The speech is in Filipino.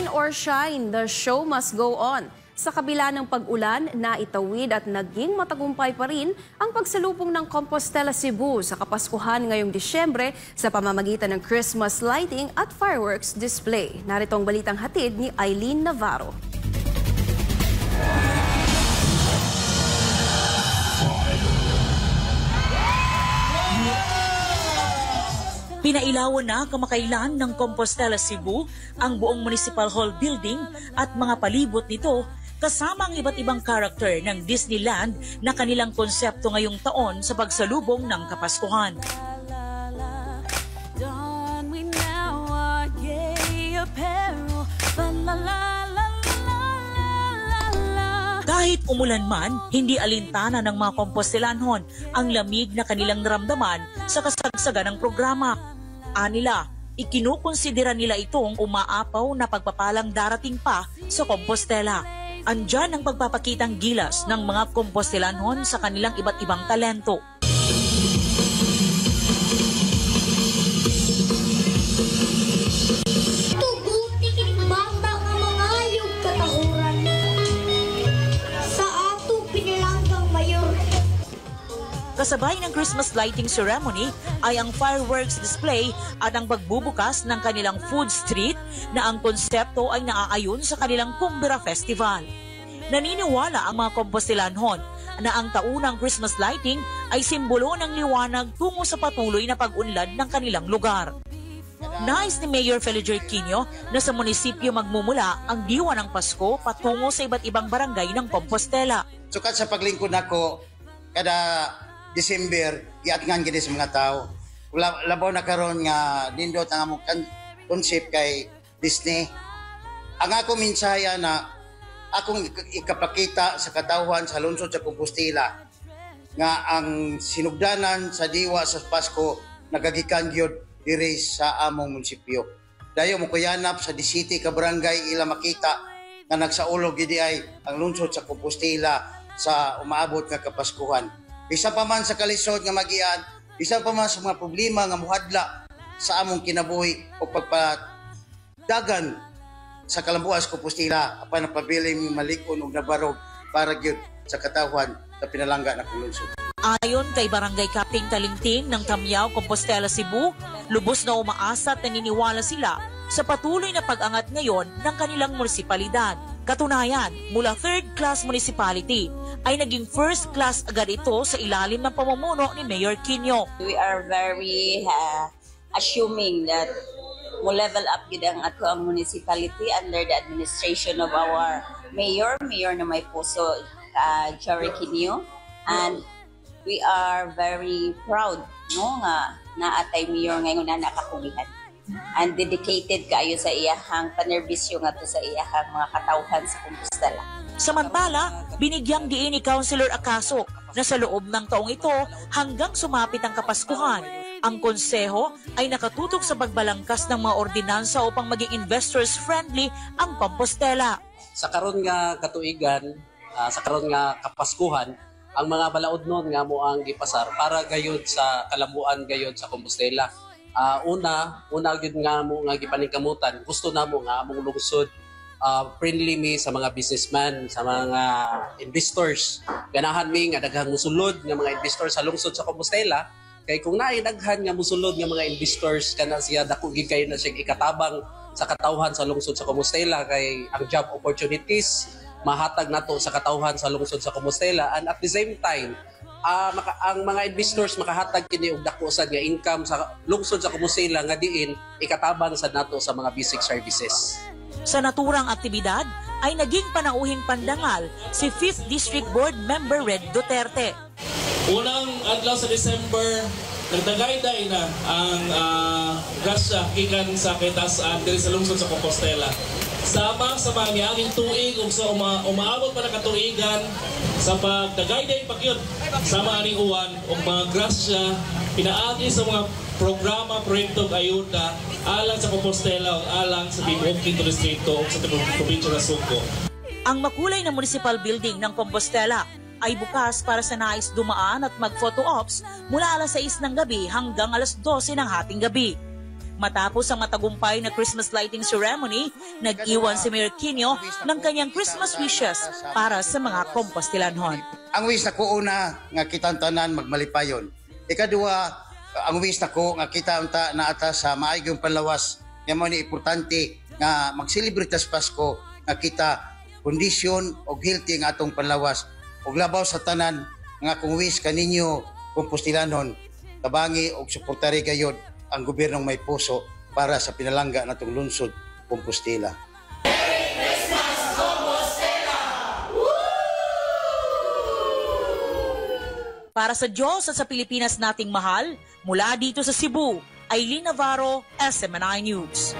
Rain or shine, the show must go on. Sa kabila ng pag-ulan, naitawid at naging matagumpay pa rin ang pagsalubong ng Compostela Cebu sa Kapaskuhan ngayong Disyembre sa pamamagitan ng Christmas lighting at fireworks display. Narito ang balitang hatid ni Eileen Navarro. Pinailawan na kamakailan ng Compostela Cebu ang buong Municipal Hall building at mga palibot nito kasama ang iba't ibang karakter ng Disneyland na kanilang konsepto ngayong taon sa pagsalubong ng Kapaskuhan. Kahit umulan man, hindi alintana ng mga Compostelanhon ang lamig na kanilang naramdaman sa kasagsagan ng programa. Anila, ikinukonsidera nila itong umaapaw na pagpapalang darating pa sa Compostela. Andyan ang pagpapakitang gilas ng mga Compostelanhon sa kanilang iba't ibang talento. Kasabay ng Christmas lighting ceremony ay ang fireworks display at ang pagbubukas ng kanilang food street na ang konsepto ay naaayon sa kanilang Kumbira Festival. Naniniwala ang mga Compostelanhon na ang taunang Christmas lighting ay simbolo ng liwanag tungo sa patuloy na pag-unlad ng kanilang lugar. Nais ni Mayor Feliger Quino na sa munisipyo magmumula ang diwa ng Pasko patungo sa iba't ibang barangay ng Compostela. Sukat sa paglingkod nako kada December, giatngan gid sa mga tao. Labaw na karon nga nindot ang among concept kay Disney. Ang ako minsaya na akong ikapakita sa katawhan sa lungsod sa Compostela nga ang sinugdanan sa diwa sa Pasko nagagikan gyud diri sa among munisipyo. Dayo mo kuyanap sa 17 ka barangay ila makita nga nagsaulog gid ay ang lungsod sa Compostela sa umaabot nga Kapaskuhan. Isa pa man sa kalisod nga magian, isa pa man sa mga problema nga muhadla sa among kinabuhi o pagpadagan sa kalambuas Compostela apan napabiling malikon og nabarog para gyud sa katawhan sa pinalangga na lungsod. Ayon kay Barangay Captain Talingting ng Tamyaw, Compostela, Cebu, lubos na umaasa at naniniwala sila sa patuloy na pag-angat ngayon ng kanilang munisipalidad. Katunayan, mula third-class municipality ay naging first-class agad ito sa ilalim ng pamumuno ni Mayor Quino. We are very assuming that mo level up gid ang ato ang municipality under the administration of our mayor na may puso, Jerry Quino, and we are very proud no nga naatay mayor ngayon na nakakulihan and dedicated kaayo sa iyahang panerbisyo ngadto sa iyahang mga katawhan sa Compostela. Samantala, binigyang diin ni Councilor Acaso na sa loob ng taong ito hanggang sumapit ang Kapaskuhan, ang konseho ay nakatutok sa pagbalangkas ng mga ordinansa upang maging investors-friendly ang Compostela. Sa karon nga katuigan, sa karon nga Kapaskuhan, ang mga balaod nun nga mo ang gipasar para gayud sa kalambuan gayud sa Compostela. Una gyud nga mo nga gipaningkamutan, gusto namo nga among lungsod friendly mi sa mga businessman, sa mga investors. Ganahan mi nga daghang musulod nga mga investors sa lungsod sa Compostela. Kay kung naay daghan nga musulod nga mga investors kana siya dako gid kay na siya ikatabang sa katawhan sa lungsod sa Compostela kay ang job opportunities mahatag nato sa katawhan sa lungsod sa Compostela, and at the same time ang mga investors makahatag kini og dako sad nga income sa lungsod sa Compostela nga diin ikatabang sad nato sa mga basic services. Sa naturang aktibidad ay naging panauhing pandangal si 5th District Board Member Red Duterte. Unang adlaw sa December, nagdagayday na ang grasya gikan sa kitasan diri sa lungsod sa Compostela. Sama sa mga niaging tuig ug sa umaabot pa na katuigan sa pagdagayday pagyud sama aning uwan ug mga grasya pinaagi sa mga programa, proyekto ug ayuda alang sa Compostela ug alang sa tibuok Quinto Distrito ug sa tibuok probinsya ng Suco. Ang makulay na municipal building ng Compostela ay bukas para sa nais dumaan at mag-photo ops mula alas 6 ng gabi hanggang alas 12 ng hating gabi. Matapos ang matagumpay na Christmas lighting ceremony, nag-iwan si Mayor Quino ng kanyang Christmas wishes para sa mga Compostelanhon. Ang wish na ko una nga kitang tanan magmalipayon. Ikaduha, ang wish na ko nga kita unta na atas sa maayong panlawas nga mo ni importante nga magselebrate sa Pasko nga kita kondisyon o healthy nga atong panlawas. Og labaw sa tanan nga kung wish kaninyo Compostelanhon tabangi og suportari gayud ang gobyernong may puso para sa pinalangga natong lungsod Compostela. Para sa Diyos at sa Pilipinas nating mahal, mula dito sa Cebu, Aileen Navarro, SMNI News.